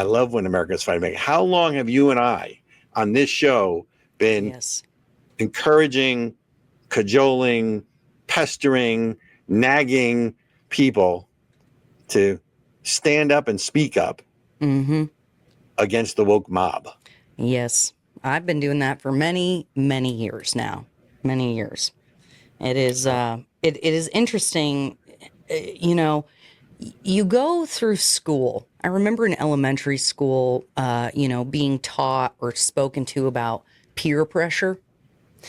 I love when America's fighting back. How long have you and I on this show been encouraging, cajoling, pestering, nagging people to stand up and speak up against the woke mob? Yes, I've been doing that for many, many years now. Many years. It is it is interesting. You know, you go through school. I remember in elementary school, you know, being taught or spoken to about peer pressure.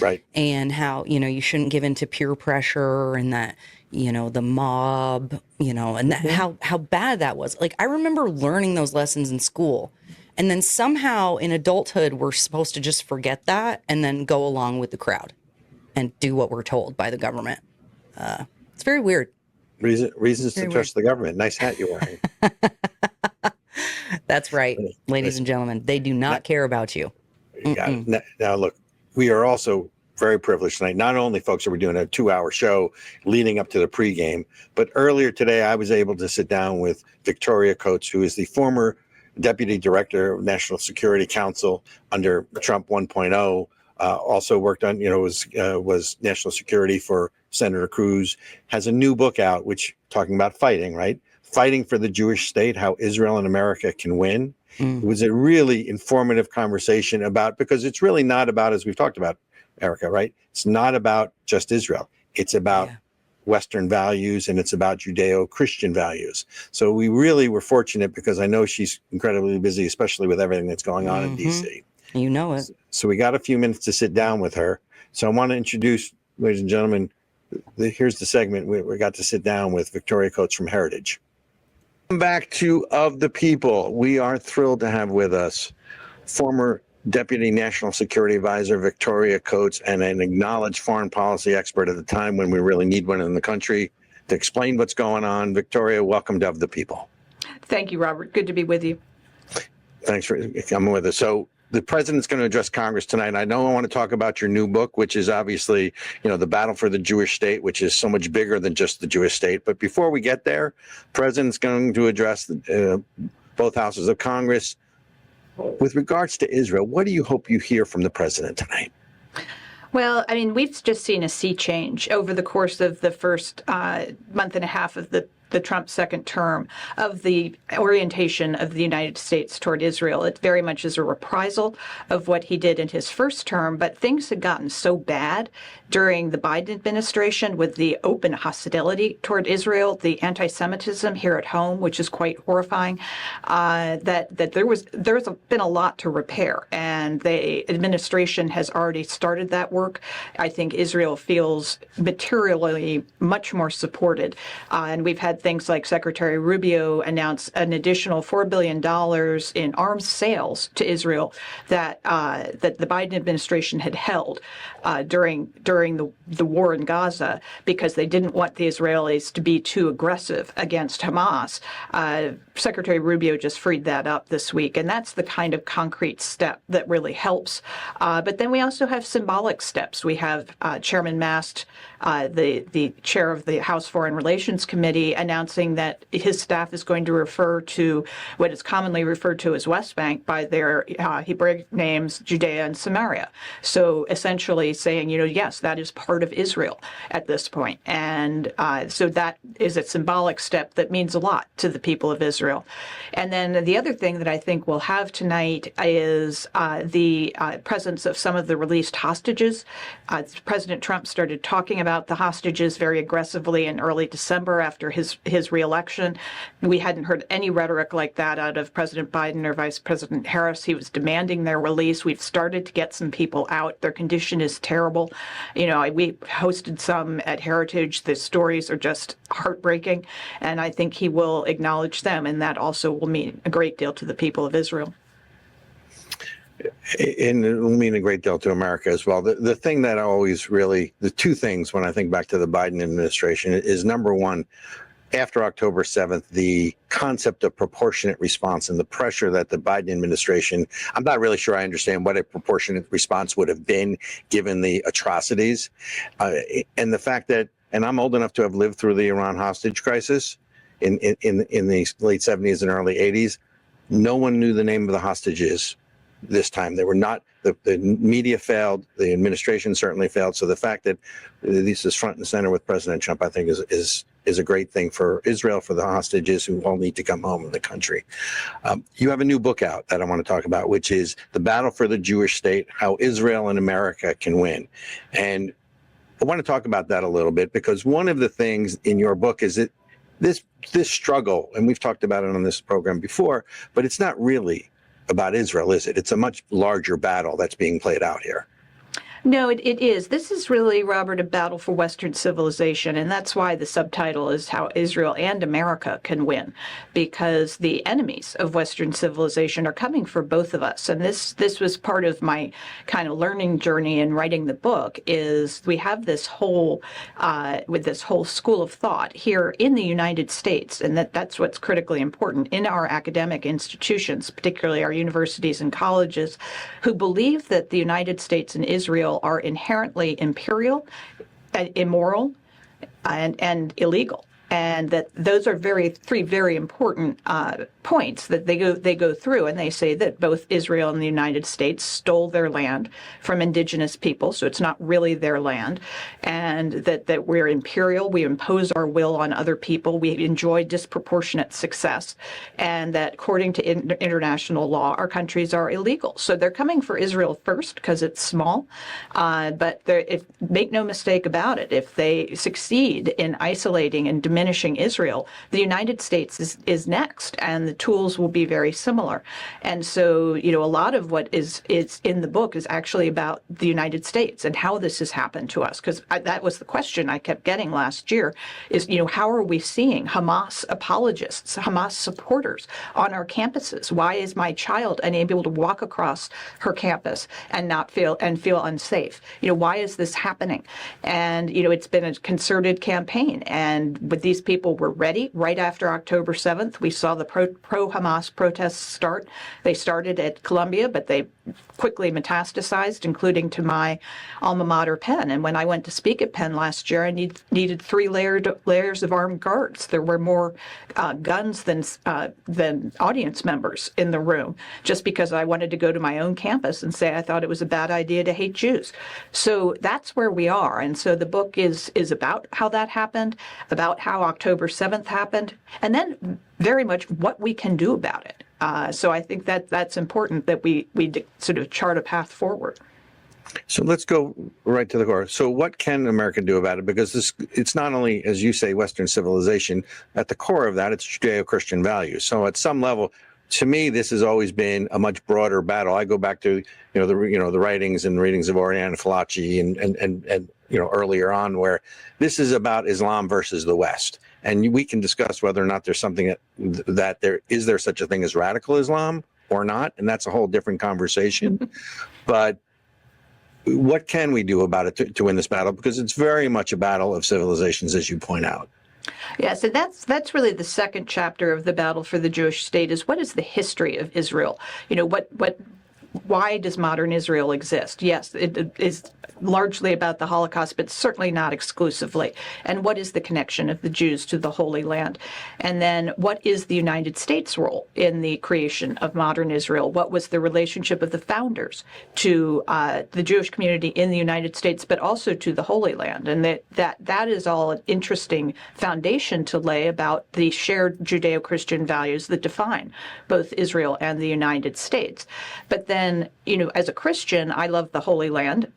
Right. And how, you know, you shouldn't give in to peer pressure, and that, you know, the mob, you know, and that, how bad that was. Like, I remember learning those lessons in school. And then somehow in adulthood, we're supposed to just forget that and then go along with the crowd and do what we're told by the government. It's very weird. Reasons to trust the government. Nice hat you're wearing. That's right, ladies and gentlemen. They do not care about you. Now, look, we are also very privileged tonight. Not only, folks, are we doing a 2-hour show leading up to the pregame, but earlier today I was able to sit down with Victoria Coates, who is the former Deputy Director of National Security Council under Trump 1.0. Also worked on, was national security for Senator Cruz. Has a new book out, which talking about fighting, right? Fighting for the Jewish state, how Israel and America can win. It was a really informative conversation because it's really not about, as we've talked about, Ericka, right? It's not about just Israel. It's about Western values, and it's about Judeo-Christian values. So we really were fortunate, because I know she's incredibly busy, especially with everything that's going on in D.C. You know it. So we got a few minutes to sit down with her. So I want to introduce, ladies and gentlemen, here's the segment we got to sit down with Victoria Coates from Heritage. Back to Of the People. We are thrilled to have with us former Deputy National Security Advisor Victoria Coates, and an acknowledged foreign policy expert at the time when we really need one in the country to explain what's going on. Victoria, welcome to Of the People. Thank you, Robert. Good to be with you. Thanks for coming with us. So the president's going to address Congress tonight. I know I want to talk about your new book, which is obviously, the battle for the Jewish state, which is so much bigger than just the Jewish state. But before we get there, the president's going to address both houses of Congress. With regards to Israel, what do you hope you hear from the president tonight? Well, I mean, we've just seen a sea change over the course of the first month and a half of the Trump second term of the orientation of the United States toward Israel. It very much is a reprisal of what he did in his first term, but things had gotten so bad during the Biden administration with the open hostility toward Israel, the anti-Semitism here at home, which is quite horrifying, that there's been a lot to repair, and the administration has already started that work. I think Israel feels materially much more supported, and we've had things like Secretary Rubio announce an additional $4 billion in arms sales to Israel that the Biden administration had held during the war in Gaza, because they didn't want the Israelis to be too aggressive against Hamas. Secretary Rubio just freed that up this week, and that's the kind of concrete step that really helps. But then we also have symbolic steps. We have Chairman Mast, the chair of the House Foreign Relations Committee, announcing that his staff is going to refer to what is commonly referred to as West Bank by their Hebraic names, Judea and Samaria. So essentially saying, yes, that is part of Israel at this point. And so that is a symbolic step that means a lot to the people of Israel. And then the other thing that I think we'll have tonight is the presence of some of the released hostages. President Trump started talking about the hostages very aggressively in early December after his re-election. We hadn't heard any rhetoric like that out of President Biden or Vice President Harris. He was demanding their release. We've started to get some people out. Their condition is terrible. We hosted some at Heritage. The stories are just heartbreaking, and I think he will acknowledge them, and that also will mean a great deal to the people of Israel. And it will mean a great deal to America as well. The thing that I always the two things when I think back to the Biden administration is, number one, after October 7th, the concept of proportionate response and the pressure that the Biden administration, I'm not really sure I understand what a proportionate response would have been given the atrocities. And the fact that, and I'm old enough to have lived through the Iran hostage crisis in the late 70s and early 80s, No one knew the name of the hostages this time. They were not, the media failed, the administration certainly failed. So the fact that this is front and center with President Trump, I think is a great thing for Israel, for the hostages who all need to come home in the country. You have a new book out that I want to talk about, which is The Battle for the Jewish State, How Israel and America Can Win. And I want to talk about that a little bit, because one of the things in your book is that this struggle, and we've talked about it on this program before, but it's not really about Israel, is it? It's a much larger battle that's being played out here. No, it is. This is really, Robert, a battle for Western civilization, and that's why the subtitle is How Israel and America Can Win, because the enemies of Western civilization are coming for both of us. And this was part of my kind of learning journey in writing the book, is we have this whole, with this whole school of thought here in the United States, and that's what's critically important in our academic institutions, particularly our universities and colleges, who believe that the United States and Israel are inherently imperial, immoral, and illegal. And that those are three very important points that they go through, and they say that both Israel and the United States stole their land from indigenous people, so it's not really their land, and that we're imperial, we impose our will on other people, we enjoy disproportionate success, and that according to international law, our countries are illegal. So they're coming for Israel first because it's small, but make no mistake about it, if they succeed in isolating and diminishing Israel, the United States is next, and the tools will be very similar. And so, a lot of what is in the book is actually about the United States and how this has happened to us, because that was the question I kept getting last year, is, how are we seeing Hamas apologists, Hamas supporters on our campuses? Why is my child unable to walk across her campus and not feel unsafe? Why is this happening? And, it's been a concerted campaign, and with these people were ready. Right after October 7th, we saw the pro-Hamas protests start. They started at Columbia, but they quickly metastasized, including to my alma mater, Penn. And when I went to speak at Penn last year, I needed 3 layers of armed guards. There were more guns than audience members in the room, just because I wanted to go to my own campus and say I thought it was a bad idea to hate Jews. So that's where we are. And so the book is about how that happened, about how October 7th happened, and then very much what we can do about it. So I think that's important, that we sort of chart a path forward. So let's go right to the core. So what can America do about it? Because it's not only, as you say, Western civilization. At the core of that, it's Judeo-Christian values. So at some level, to me, this has always been a much broader battle. I go back to the writings and readings of Oriana Fallaci and earlier on, where this is about Islam versus the West. And we can discuss whether or not there's something that there such a thing as radical Islam or not, and that's a whole different conversation. But what can we do about it to win this battle? Because it's very much a battle of civilizations, as you point out. Yes, and that's really the second chapter of the battle for the Jewish state, is what is the history of Israel? Why does modern Israel exist? Yes, it is largely about the Holocaust, but certainly not exclusively. And what is the connection of the Jews to the Holy Land? And then what is the United States' role in the creation of modern Israel? What was the relationship of the founders to the Jewish community in the United States, but also to the Holy Land? And that is all an interesting foundation to lay about the shared Judeo-Christian values that define both Israel and the United States. But then, as a Christian, I love the Holy Land,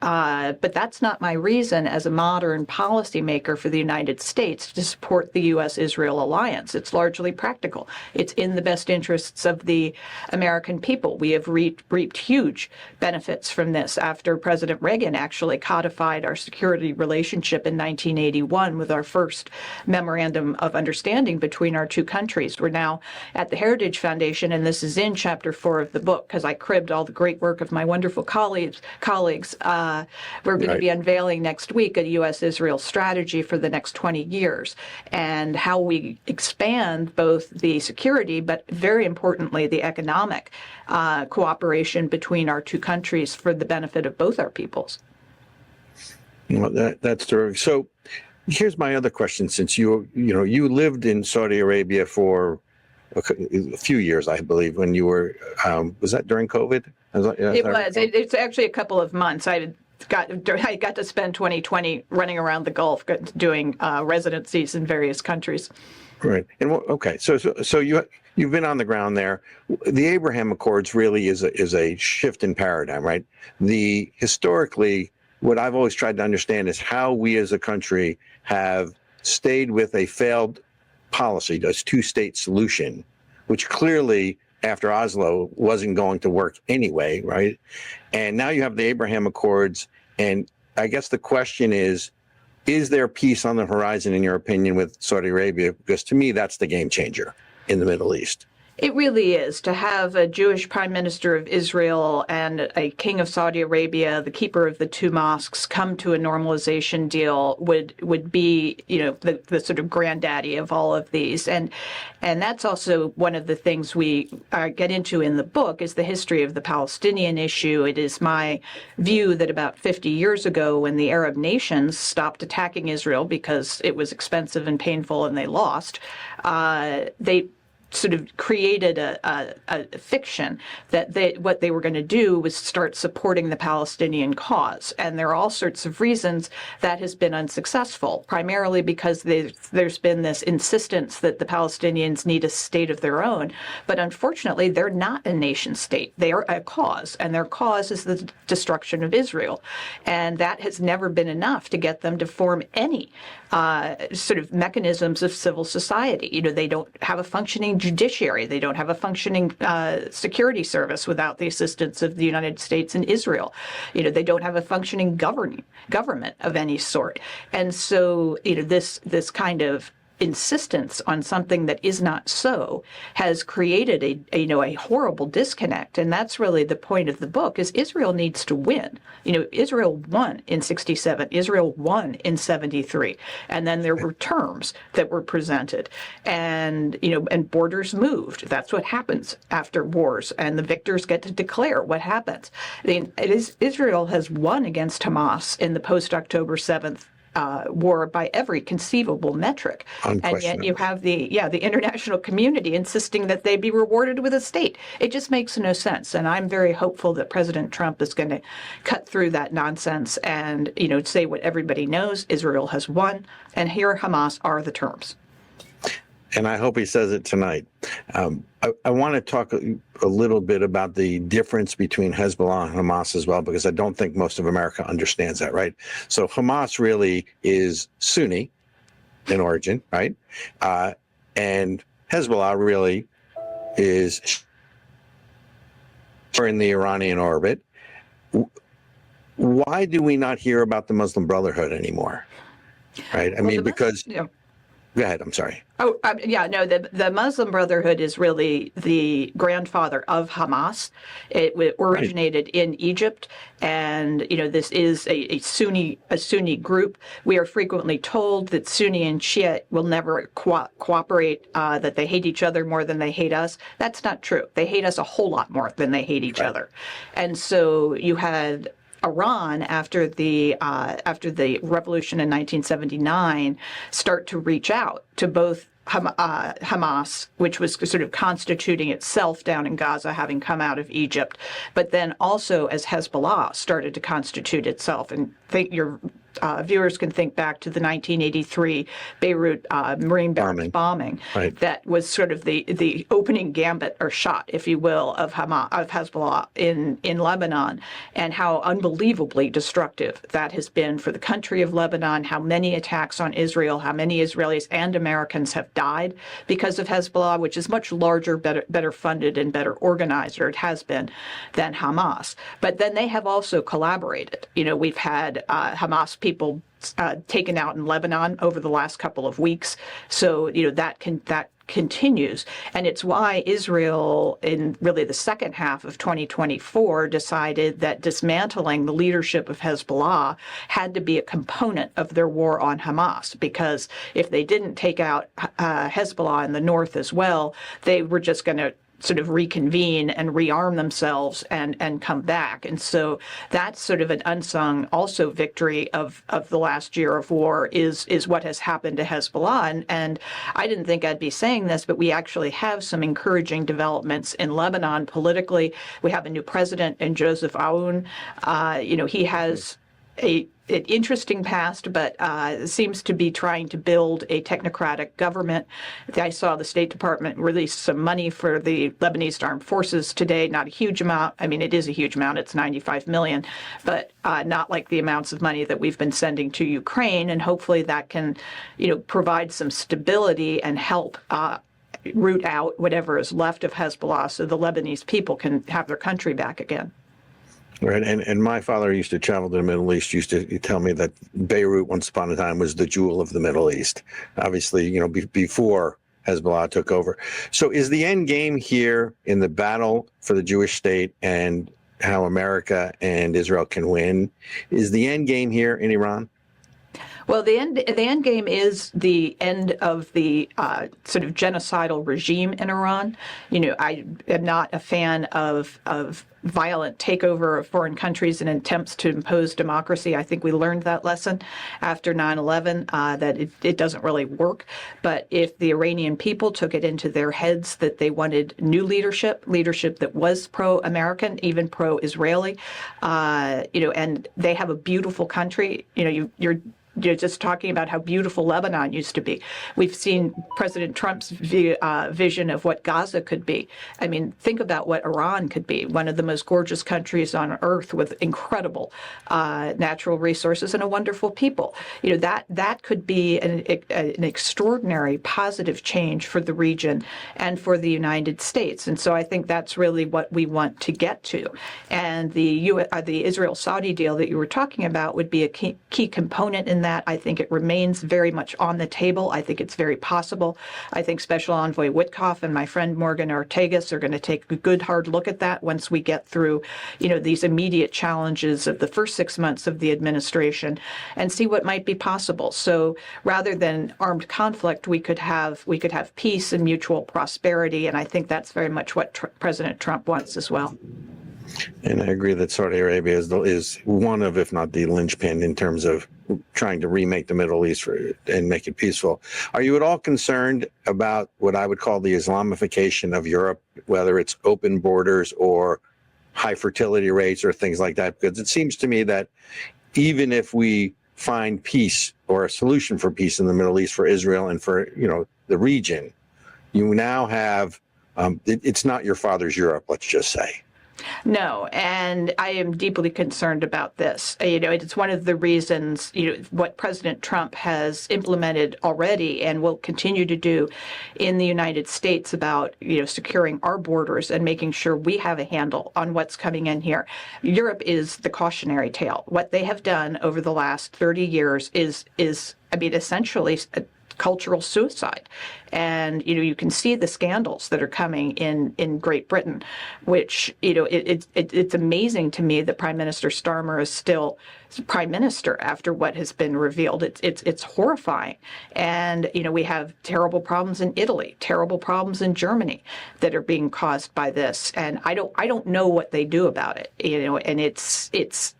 but that's not my reason as a modern policymaker for the United States to support the U.S.-Israel alliance. It's largely practical. It's in the best interests of the American people. We have reaped huge benefits from this after President Reagan actually codified our security relationship in 1981 with our first memorandum of understanding between our two countries. We're now at the Heritage Foundation, and this is in Chapter 4 of the book, because I cribbed all the great work of my wonderful colleagues. We're going to be unveiling next week a U.S.-Israel strategy for the next 20 years, and how we expand both the security, but very importantly, the economic cooperation between our two countries for the benefit of both our peoples. Well, that's terrific. So here's my other question. Since you lived in Saudi Arabia for a few years, I believe, when you were, was that during COVID? It was. It's actually a couple of months. I got to spend 2020 running around the Gulf doing residencies in various countries. Right. And okay. So you've been on the ground there. The Abraham Accords really is a shift in paradigm, right? Historically, what I've always tried to understand is how we as a country have stayed with a failed policy, this two-state solution, which clearly after Oslo wasn't going to work anyway, right? And now you have the Abraham Accords, and I guess the question is there peace on the horizon, in your opinion, with Saudi Arabia? Because to me, that's the game changer in the Middle East. It really is. To have a Jewish prime minister of Israel and a king of Saudi Arabia, the keeper of the two mosques, come to a normalization deal would be, the sort of granddaddy of all of these. And that's also one of the things we get into in the book is the history of the Palestinian issue. It is my view that about 50 years ago, when the Arab nations stopped attacking Israel because it was expensive and painful and they lost, they sort of created a fiction that what they were going to do was start supporting the Palestinian cause. And there are all sorts of reasons that has been unsuccessful, primarily because there's been this insistence that the Palestinians need a state of their own. But unfortunately, they're not a nation state. They are a cause, and their cause is the destruction of Israel. And that has never been enough to get them to form any sort of mechanisms of civil society. They don't have a functioning judiciary. They don't have a functioning security service without the assistance of the United States and Israel. They don't have a functioning government of any sort. And so, this kind of insistence on something that is not so has created a horrible disconnect. And that's really the point of the book, is Israel needs to win. Israel won in 67, Israel won in 73. And then there were terms that were presented and borders moved. That's what happens after wars, and the victors get to declare what happens. Israel has won against Hamas in the post-October 7th war by every conceivable metric. And yet you have the international community insisting that they be rewarded with a state. It just makes no sense. And I'm very hopeful that President Trump is going to cut through that nonsense and, say what everybody knows: Israel has won, and here Hamas are the terms. And I hope he says it tonight. I want to talk a little bit about the difference between Hezbollah and Hamas as well, because I don't think most of America understands that, right? So Hamas really is Sunni in origin, right? And Hezbollah really is in the Iranian orbit. Why do we not hear about the Muslim Brotherhood anymore? Right? I mean, because... Yeah. Go ahead. I'm sorry. The Muslim Brotherhood is really the grandfather of Hamas. It originated in Egypt, and this is a Sunni group. We are frequently told that Sunni and Shia will never cooperate, that they hate each other more than they hate us. That's not true. They hate us a whole lot more than they hate each other. And so you had Iran, after the revolution in 1979, start to reach out to both Hamas, which was sort of constituting itself down in Gaza, having come out of Egypt, but then also as Hezbollah started to constitute itself. And your viewers can think back to the 1983 Beirut Marine barracks bombing. Right. That was sort of the opening gambit or shot, if you will, of Hezbollah in Lebanon, and how unbelievably destructive that has been for the country of Lebanon, how many attacks on Israel, how many Israelis and Americans have died because of Hezbollah, which is much larger, better funded, and better organized, or it has been, than Hamas. But then they have also collaborated. We've had Hamas people taken out in Lebanon over the last couple of weeks. So, that continues. And it's why Israel, in really the second half of 2024, decided that dismantling the leadership of Hezbollah had to be a component of their war on Hamas, because if they didn't take out Hezbollah in the north as well, they were just going to sort of reconvene and rearm themselves and come back. And so that's sort of an unsung also victory of the last year of war is what has happened to Hezbollah. And I didn't think I'd be saying this, but we actually have some encouraging developments in Lebanon politically. We have a new president in Joseph Aoun. He has an interesting past, but seems to be trying to build a technocratic government. I saw the State Department release some money for the Lebanese armed forces today. Not a huge amount. I mean, it is a huge amount. It's 95 million, but not like the amounts of money that we've been sending to Ukraine. And hopefully that can, provide some stability and help root out whatever is left of Hezbollah so the Lebanese people can have their country back again. Right, and my father used to travel to the Middle East, used to tell me that Beirut once upon a time was the jewel of the Middle East. Obviously, before Hezbollah took over. So is the end game here in the battle for the Jewish state and how America and Israel can win? Is the end game here in Iran? Well, the end game is the end of the sort of genocidal regime in Iran. I am not a fan of violent takeover of foreign countries and attempts to impose democracy. I think we learned that lesson after 9/11, that it doesn't really work. But if the Iranian people took it into their heads that they wanted new leadership that was pro-American, even pro-Israeli, and they have a beautiful country, you're just talking about how beautiful Lebanon used to be. We've seen President Trump's vision of what Gaza could be. I mean, think about what Iran could be, one of the most gorgeous countries on earth with incredible natural resources and a wonderful people. That could be an extraordinary positive change for the region and for the United States. And so I think that's really what we want to get to. And the Israel-Saudi deal that you were talking about would be a key component in that. I think it remains very much on the table. I think it's very possible. I think Special Envoy Witkoff and my friend Morgan Ortagus are going to take a good hard look at that once we get through, these immediate challenges of the first 6 months of the administration and see what might be possible. So rather than armed conflict, we could have peace and mutual prosperity. And I think that's very much what President Trump wants as well. And I agree that Saudi Arabia is one of, if not the linchpin in terms of trying to remake the Middle East and make it peaceful. Are you at all concerned about what I would call the Islamification of Europe, whether it's open borders or high fertility rates or things like that? Because it seems to me that even if we find peace or a solution for peace in the Middle East for Israel and for, the region, you now have, it's not your father's Europe, let's just say. No, and I am deeply concerned about this. It's one of the reasons, what President Trump has implemented already and will continue to do in the United States about, securing our borders and making sure we have a handle on what's coming in here. Europe is the cautionary tale. What they have done over the last 30 years is essentially cultural suicide. And, you can see the scandals that are coming in Great Britain, which, it's amazing to me that Prime Minister Starmer is still Prime Minister after what has been revealed. It's horrifying. And, we have terrible problems in Italy, terrible problems in Germany that are being caused by this. And I don't know what they do about it, and it's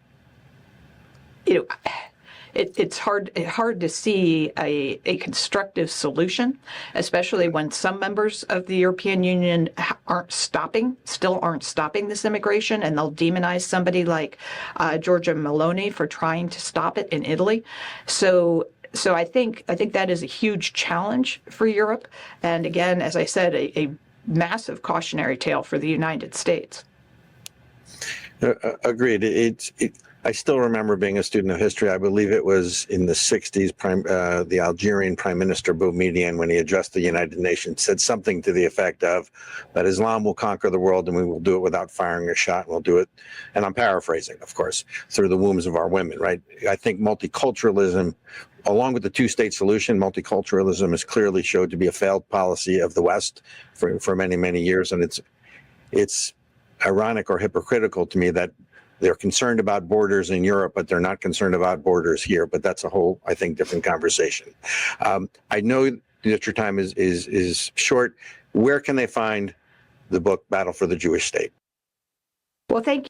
hard to see a constructive solution, especially when some members of the European Union still aren't stopping this immigration, and they'll demonize somebody like Giorgia Meloni for trying to stop it in Italy. So I think that is a huge challenge for Europe, and again, as I said, a massive cautionary tale for the United States. Agreed. I still remember being a student of history. I believe it was in the 60s, the Algerian Prime Minister Boumediene, when he addressed the United Nations, said something to the effect of that Islam will conquer the world and we will do it without firing a shot. And we'll do it, and I'm paraphrasing, of course, through the wombs of our women, right? I think multiculturalism, along with the two-state solution, multiculturalism is clearly showed to be a failed policy of the West for many, many years. And it's ironic or hypocritical to me that they're concerned about borders in Europe, but they're not concerned about borders here. But that's a whole, I think, different conversation. I know that your time is short. Where can they find the book Battle for the Jewish State. Well, thank you.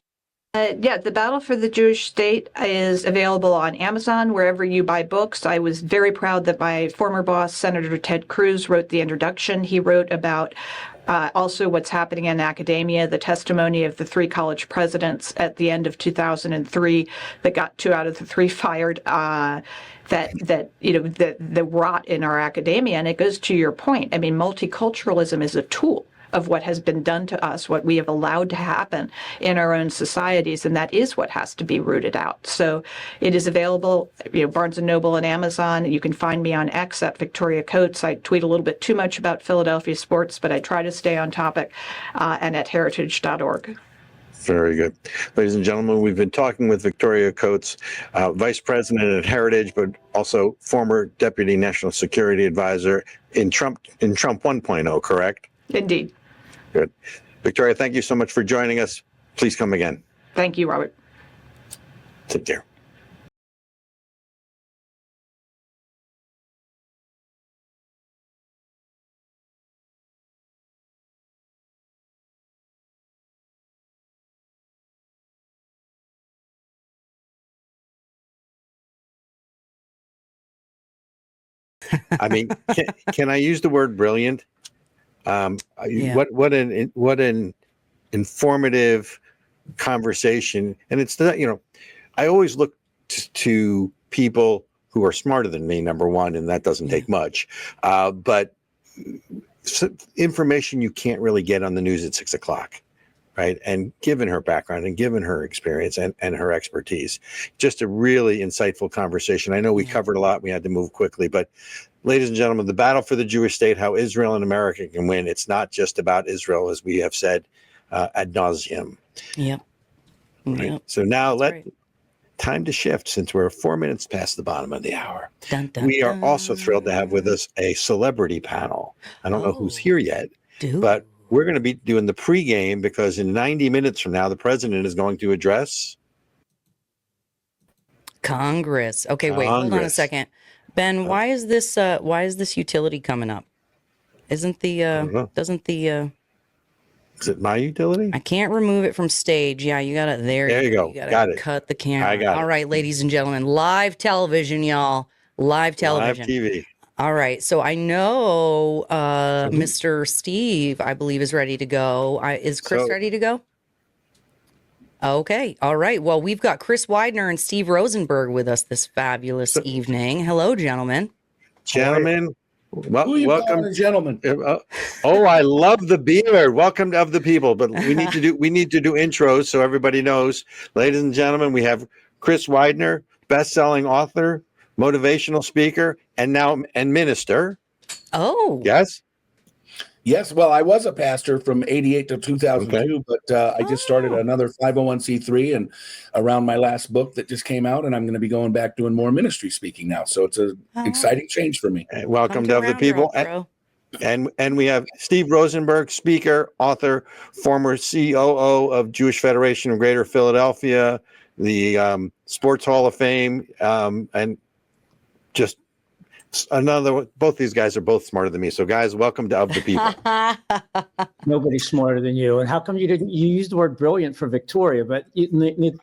Yeah, The Battle for the Jewish State is available on Amazon, wherever you buy books. I was very proud that my former boss, Senator Ted Cruz, wrote the introduction. He wrote about also what's happening in academia, the testimony of the 3 college presidents at the end of 2003 that got 2 out of the 3 fired. The rot in our academia. And it goes to your point. I mean, multiculturalism is a tool of what has been done to us, what we have allowed to happen in our own societies, and that is what has to be rooted out. So it is available, Barnes & Noble and Amazon. You can find me on X at Victoria Coates. I tweet a little bit too much about Philadelphia sports, but I try to stay on topic, and at heritage.org. Very good. Ladies and gentlemen, we've been talking with Victoria Coates, Vice President at Heritage, but also former Deputy National Security Advisor in Trump 1.0, correct? Indeed. Good. Victoria, thank you so much for joining us. Please come again. Thank you, Robert. Take care. I mean, can I use the word brilliant? Yeah. What an informative conversation. And it's not, I always look to people who are smarter than me, number one, and that doesn't take much. But information you can't really get on the news at 6 o'clock. Right. And given her background and given her experience and her expertise, just a really insightful conversation. I know we covered a lot. We had to move quickly. But ladies and gentlemen, the battle for the Jewish state, how Israel and America can win. It's not just about Israel, as we have said ad nauseum. Yep. Right? Yep. So now time to shift, since we're 4 minutes past the bottom of the hour. Dun, dun, We are dun. also thrilled to have with us a celebrity panel. I don't know who's here yet, but we're going to be doing the pregame because in 90 minutes from now, the president is going to address Congress. Okay, wait, hold on a Congress. second. Ben, why is this utility coming up? Isn't doesn't the Is it my utility? I can't remove it from stage. Yeah, you got it. There you go. You gotta Got it. cut the camera. I got it. All right, ladies and gentlemen, live television, y'all. Live television. Live TV. All right. So I know Mr. Steve, I believe, is ready to go. Is Chris ready to go? Okay. All right. Well, we've got Chris Widener and Steve Rosenberg with us this fabulous evening. Hello, gentlemen. Gentlemen, welcome, gentlemen. I love the beard. Welcome of the people. But we need to do intros so everybody knows. Ladies and gentlemen, we have Chris Widener, best-selling author, motivational speaker, and minister. Oh, Yes. Well, I was a pastor from 88 to 2002, Okay. but I just started another 501c3 and around my last book that just came out, and I'm going to be going back doing more ministry speaking now. So it's an exciting change for me. Welcome to Of the People. And we have Steve Rosenberg, speaker, author, former COO of Jewish Federation of Greater Philadelphia, the Sports Hall of Fame, and just both these guys are both smarter than me. So guys, welcome to Of the People. Nobody's smarter than you. And how come you used the word brilliant for Victoria, but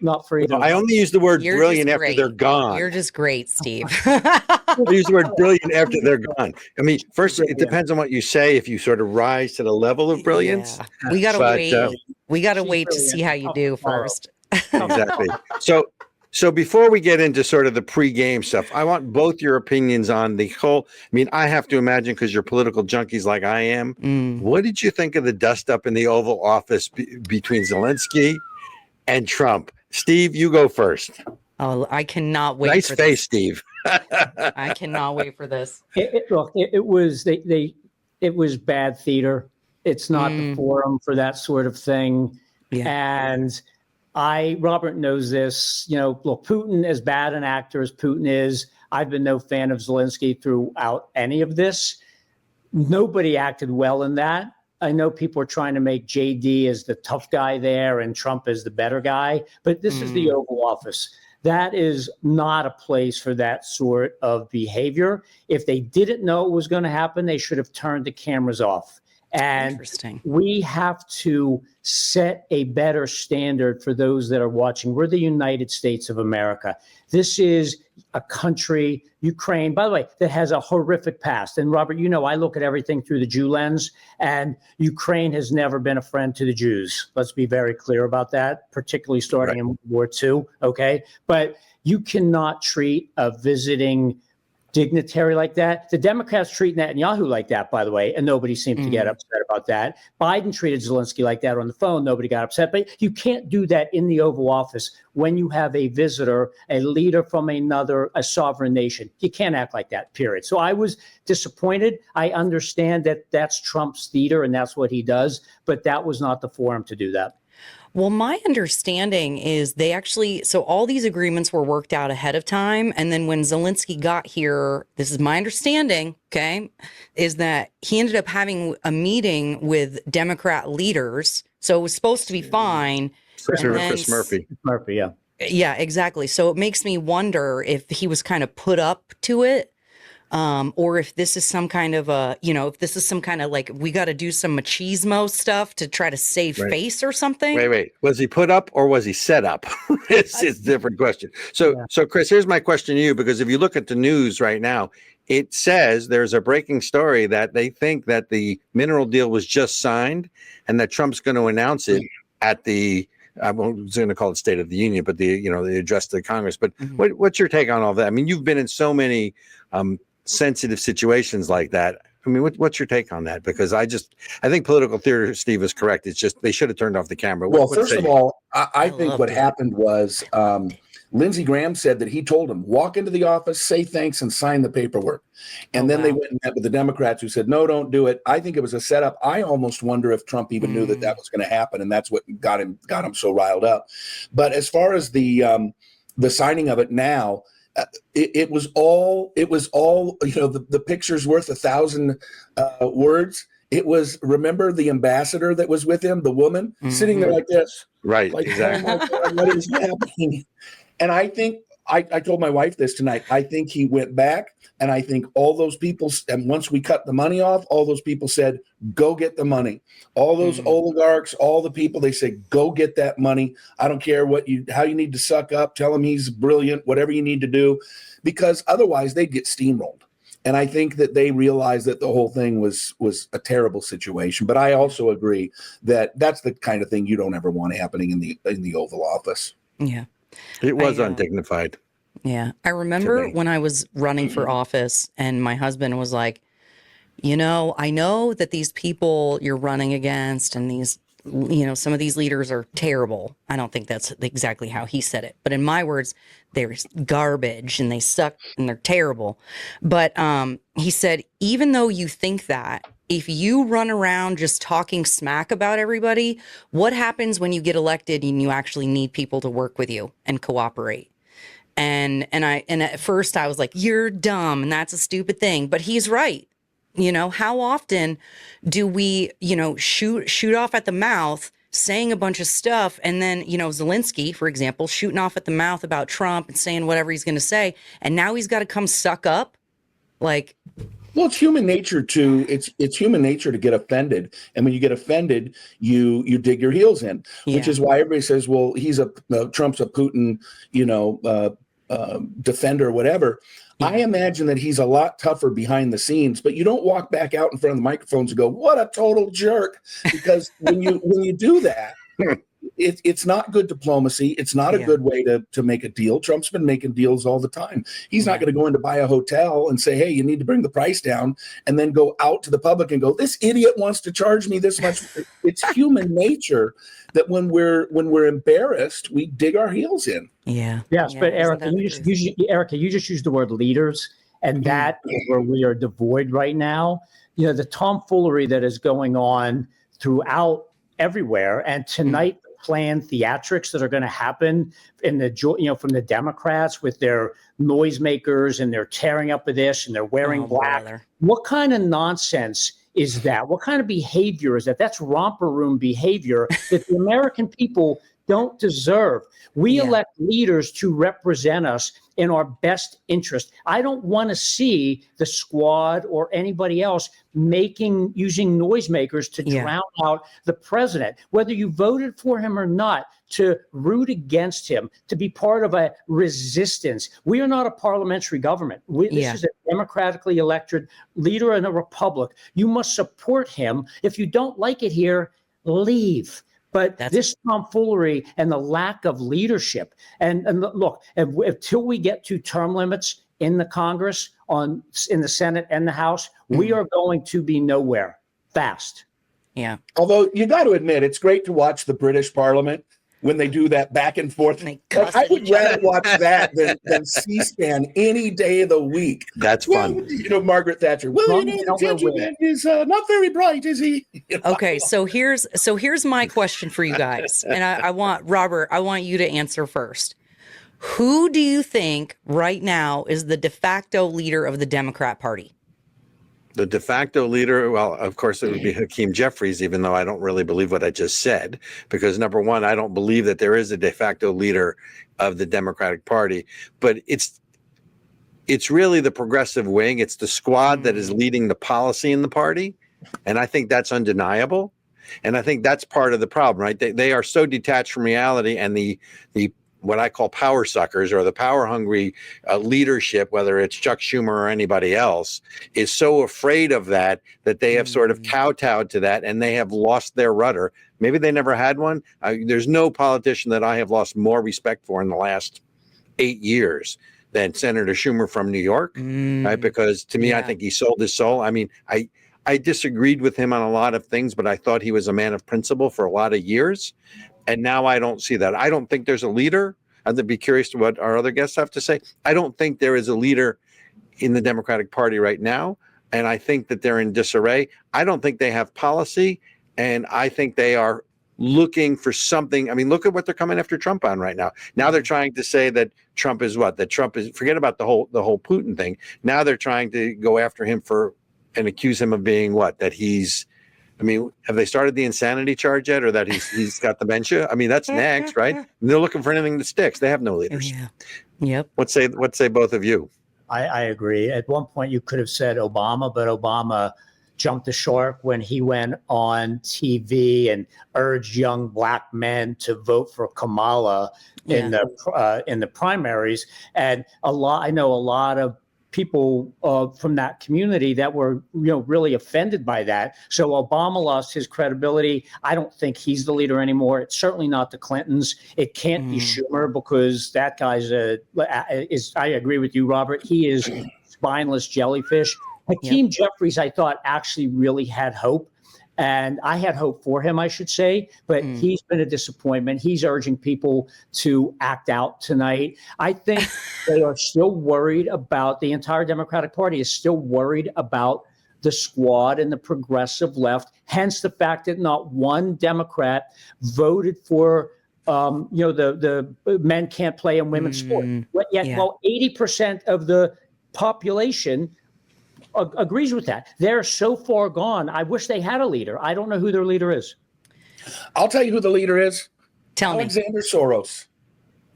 not for either? I only use the word You're brilliant just after great. they're gone. You're just great, Steve. I use the word brilliant after they're gone. I mean, first, it depends on what you say. If you sort of rise to the level of brilliance. Yeah. We gotta wait. We gotta She's wait to brilliant. see how you do first. Exactly. So before we get into sort of the pre-game stuff, I want both your opinions on the whole. I mean, I have to imagine, because you're political junkies like I am. What did you think of the dust up in the Oval Office between Zelensky and Trump? Steve, you go first. Oh, I cannot wait. Nice for face, this. Steve. I cannot wait for this. It was bad theater. It's not the forum for that sort of thing. Yeah. And Robert knows this, look, Putin, as bad an actor as Putin is, I've been no fan of Zelensky throughout any of this. Nobody acted well in that. I know people are trying to make JD as the tough guy there and Trump as the better guy, but this is the Oval Office. That is not a place for that sort of behavior. If they didn't know it was going to happen, they should have turned the cameras off. And Interesting. we have to set a better standard for those that are watching. We're the United States of America. This is a country, Ukraine, by the way, that has a horrific past. And Robert, you know, I look at everything through the Jew lens, and Ukraine has never been a friend to the Jews. Let's be very clear about that, particularly starting in World War II. Okay. But you cannot treat a visiting dignitary like that. The Democrats treat Netanyahu like that, by the way, and nobody seemed to get upset about that. Biden treated Zelensky like that on the phone. Nobody got upset. But you can't do that in the Oval Office when you have a visitor, a leader from a sovereign nation. You can't act like that, period. So I was disappointed. I understand that that's Trump's theater and that's what he does, but that was not the forum to do that. Well, my understanding is so all these agreements were worked out ahead of time. And then when Zelensky got here, this is my understanding, okay, is that he ended up having a meeting with Democrat leaders. So it was supposed to be fine. Chris Murphy. Murphy, yeah. Yeah, exactly. So it makes me wonder if he was kind of put up to it. Or if this is some kind of like, we got to do some machismo stuff to try to save face or something. Wait. Was he put up or was he set up? It's a different question. So Chris, here's my question to you, because if you look at the news right now, it says there's a breaking story that they think that the mineral deal was just signed and that Trump's going to announce it at the, I was going to call it State of the Union, but the address to Congress. But what's your take on all that? I mean, you've been in so many sensitive situations like that. I mean, what's your take on that? Because I think political theater, Steve, is correct. It's just they should have turned off the camera. Well, first of all, I think what happened was Lindsey Graham said that he told him, walk into the office, say thanks, and sign the paperwork. And then they went and met with the Democrats who said, no, don't do it. I think it was a setup. I almost wonder if Trump even knew that was going to happen. And that's what got him so riled up. But as far as the signing of it now, it was all the picture's worth 1,000 words. It was, remember the ambassador that was with him, the woman sitting there like this, right? Like, exactly. oh my God, what is happening? And I think I told my wife this tonight. I think he went back, and I think all those people, and once we cut the money off, all those people said, go get the money. All those oligarchs, all the people, they said, go get that money. I don't care how you need to suck up, tell him he's brilliant, whatever you need to do, because otherwise they'd get steamrolled. And I think that they realized that the whole thing was a terrible situation. But I also agree that that's the kind of thing you don't ever want happening in the Oval Office. Yeah. It was undignified. Yeah. I remember when I was running for office and my husband was like, I know that these people you're running against and these, some of these leaders are terrible. I don't think that's exactly how he said it, but in my words, they're garbage and they suck and they're terrible. But he said, even though you think that, if you run around just talking smack about everybody, what happens when you get elected and you actually need people to work with you and cooperate? And at first I was like, you're dumb and that's a stupid thing, but he's right. How often do we, shoot off at the mouth, saying a bunch of stuff, and then, Zelensky, for example, shooting off at the mouth about Trump and saying whatever he's going to say, and now he's got to come suck up, like. Well, it's human nature it's human nature to get offended, and when you get offended, you dig your heels in, which is why everybody says, well, Trump's a Putin, defender or whatever. I imagine that he's a lot tougher behind the scenes, but you don't walk back out in front of the microphones and go, what a total jerk. Because when you do that, it's not good diplomacy. It's not a good way to make a deal. Trump's been making deals all the time. He's not going to go in to buy a hotel and say, hey, you need to bring the price down, and then go out to the public and go, this idiot wants to charge me this much. It's human nature that when we're embarrassed, we dig our heels in. Yeah. Yes, but Ericka, you just used the word leaders, and that is where we are devoid right now. The tomfoolery that is going on throughout everywhere, and tonight planned theatrics that are going to happen in from the Democrats with their noisemakers, and they're tearing up with this and they're wearing black. Brother. What kind of nonsense is that? What kind of behavior is that? That's romper room behavior that the American people don't deserve. We Yeah. elect leaders to represent us in our best interest. I don't want to see the squad or anybody else using noisemakers to Yeah. drown out the president, whether you voted for him or not, to root against him, to be part of a resistance. We are not a parliamentary government. This is a democratically elected leader in a republic. You must support him. If you don't like it here, leave. But this tomfoolery and the lack of leadership, and look, until we get to term limits in the Congress, in the Senate and the House, we are going to be nowhere fast. Yeah. Although you got to admit, it's great to watch the British Parliament when they do that back and forth. And they Like, cuss I at would each rather watch that than C-SPAN any day of the week. That's fun. Margaret Thatcher. Well, the gentleman is not very bright, is he? Okay, so here's my question for you guys, and I want Robert. I want you to answer first. Who do you think right now is the de facto leader of the Democrat Party? The de facto leader, well, of course, it would be Hakeem Jeffries, even though I don't really believe what I just said, because number one, I don't believe that there is a de facto leader of the Democratic Party, but it's really the progressive wing. It's the squad that is leading the policy in the party. And I think that's undeniable. And I think that's part of the problem, right? They are so detached from reality, and the what I call power suckers, or the power hungry leadership, whether it's Chuck Schumer or anybody else, is so afraid of that they have sort of kowtowed to that, and they have lost their rudder. Maybe they never had one. There's no politician that I have lost more respect for in the last 8 years than Senator Schumer from New York, right? Because to me, I think he sold his soul. I mean, I disagreed with him on a lot of things, but I thought he was a man of principle for a lot of years. And now I don't see that. I don't think there's a leader. I'd be curious to what our other guests have to say. I don't think there is a leader in the Democratic Party right now. And I think that they're in disarray. I don't think they have policy. And I think they are looking for something. I mean, look at what they're coming after Trump on right now. Now they're trying to say that Trump is what? That Trump is, forget about the whole Putin thing. Now they're trying to go after him and accuse him of being what? That he's, I mean, have they started the insanity charge yet, or that he's got dementia? I mean, that's next, right? And they're looking for anything that sticks. They have no leaders. Yeah. Yep. What say both of you? I agree. At one point, you could have said Obama, but Obama jumped the shark when he went on TV and urged young black men to vote for Kamala in the primaries. And I know a lot of people from that community that were, really offended by that. So Obama lost his credibility. I don't think he's the leader anymore. It's certainly not the Clintons. It can't be Schumer, because that guy's I agree with you, Robert. He is spineless jellyfish. Hakeem Jeffries, I thought, actually really had hope. And I had hope for him, I should say, but he's been a disappointment. He's urging people to act out tonight. I think they are still worried about, the entire Democratic Party is still worried about the squad and the progressive left, hence the fact that not one Democrat voted for the men can't play in women's sport. But yet, 80% of the population agrees with that. They're so far gone. I wish they had a leader. I don't know who their leader is. I'll tell you who the leader is. Tell me. Alexander Soros.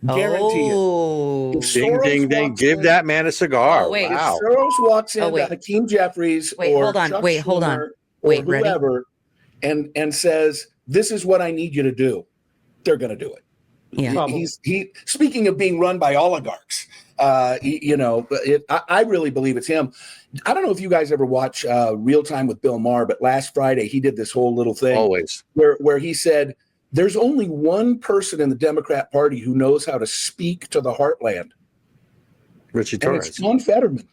Guarantee it. If Ding, Soros ding, ding. walks Give in- that man a cigar. Oh, wait. Wow. If Soros walks in, wait. Hakeem Jeffries Wait, or hold on. Chuck Wait, hold on. Schumer Wait, or ready? whoever, and says, "This is what I need you to do," they're going to do it. Yeah. He speaking of being run by oligarchs. I really believe it's him. I don't know if you guys ever watch Real Time with Bill Maher, but last Friday he did this whole little thing Always. where he said there's only one person in the Democrat Party who knows how to speak to the heartland. Richie And Torres. it's John Fetterman.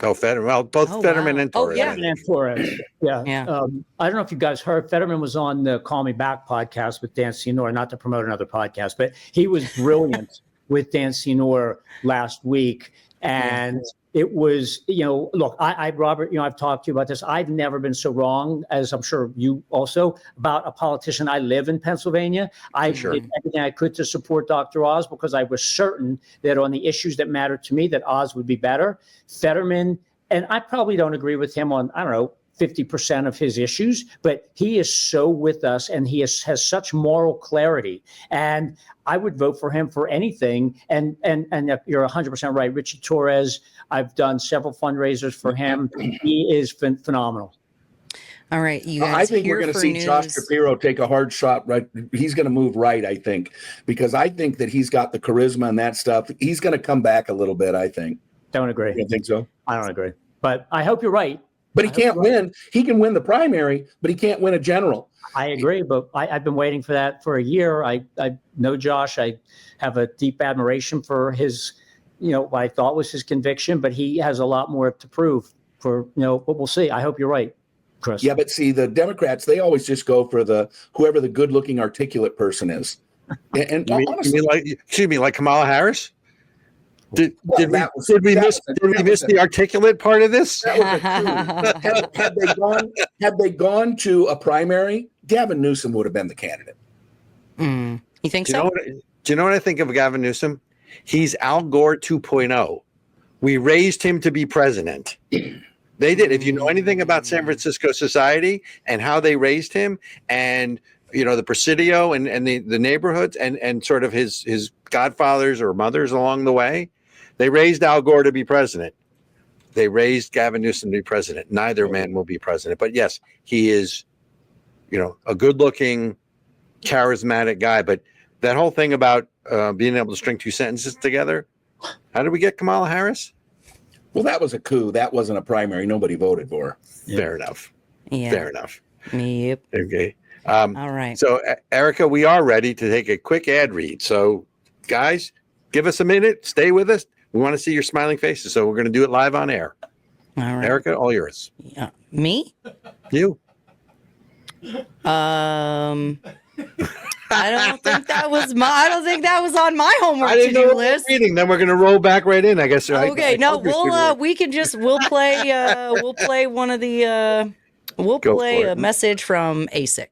Oh, Fetterman. Well, both Oh, Fetterman wow. and Oh, Torres. yeah. And Torres. Yeah. Yeah. I don't know if you guys heard, Fetterman was on the Call Me Back podcast with Dan Senor, not to promote another podcast, but he was brilliant with Dan Senor last week. And it was, look, Robert, I've talked to you about this. I've never been so wrong, as I'm sure you also, about a politician. I live in Pennsylvania. I did everything I could to support Dr. Oz, because I was certain that on the issues that mattered to me, that Oz would be better. Fetterman, and I probably don't agree with him on, 50% of his issues, but he is so with us, and he has such moral clarity. And I would vote for him for anything. And you're 100% right. Richie Torres, I've done several fundraisers for him. He is phenomenal. All right, you guys. I think we're here going to for see news. Josh Shapiro take a hard shot. Right, he's going to move right, I think, because I think that he's got the charisma and that stuff. He's going to come back a little bit, I think. Don't agree. You think so? I don't agree, but I hope you're right. But he can't win. He can win the primary, but he can't win a general. I agree, but I've been waiting for that for a year. I know Josh. I have a deep admiration for his, what I thought was his conviction, but he has a lot more to prove for, but we'll see. I hope you're right, Chris. Yeah, but see, the Democrats, they always just go for whoever the good-looking, articulate person is. And honestly, like Kamala Harris? Did we miss the articulate part of this? Had they gone to a primary, Gavin Newsom would have been the candidate. You think Do so? you know what I think of Gavin Newsom? He's Al Gore 2.0. We raised him to be president. They did. If you know anything about San Francisco society and how they raised him, and the Presidio and the neighborhoods and sort of his godfathers or mothers along the way, they raised Al Gore to be president. They raised Gavin Newsom to be president. Neither man will be president. But yes, he is, a good-looking, charismatic guy. But that whole thing about being able to string two sentences together, how did we get Kamala Harris? Well, that was a coup. That wasn't a primary. Nobody voted for her. Fair enough. Yeah. Fair enough. Yep. Okay. All right. So, Ericka, we are ready to take a quick ad read. So, guys, give us a minute. Stay with us. We want to see your smiling faces. So, we're going to do it live on air. All right. Ericka, all yours. Me? You. I don't think that was on my homework I didn't know to-do what we were list. reading. Then we're going to roll back right in, I guess. Okay, we'll play one of the we'll Go play for a it. message from ASIC.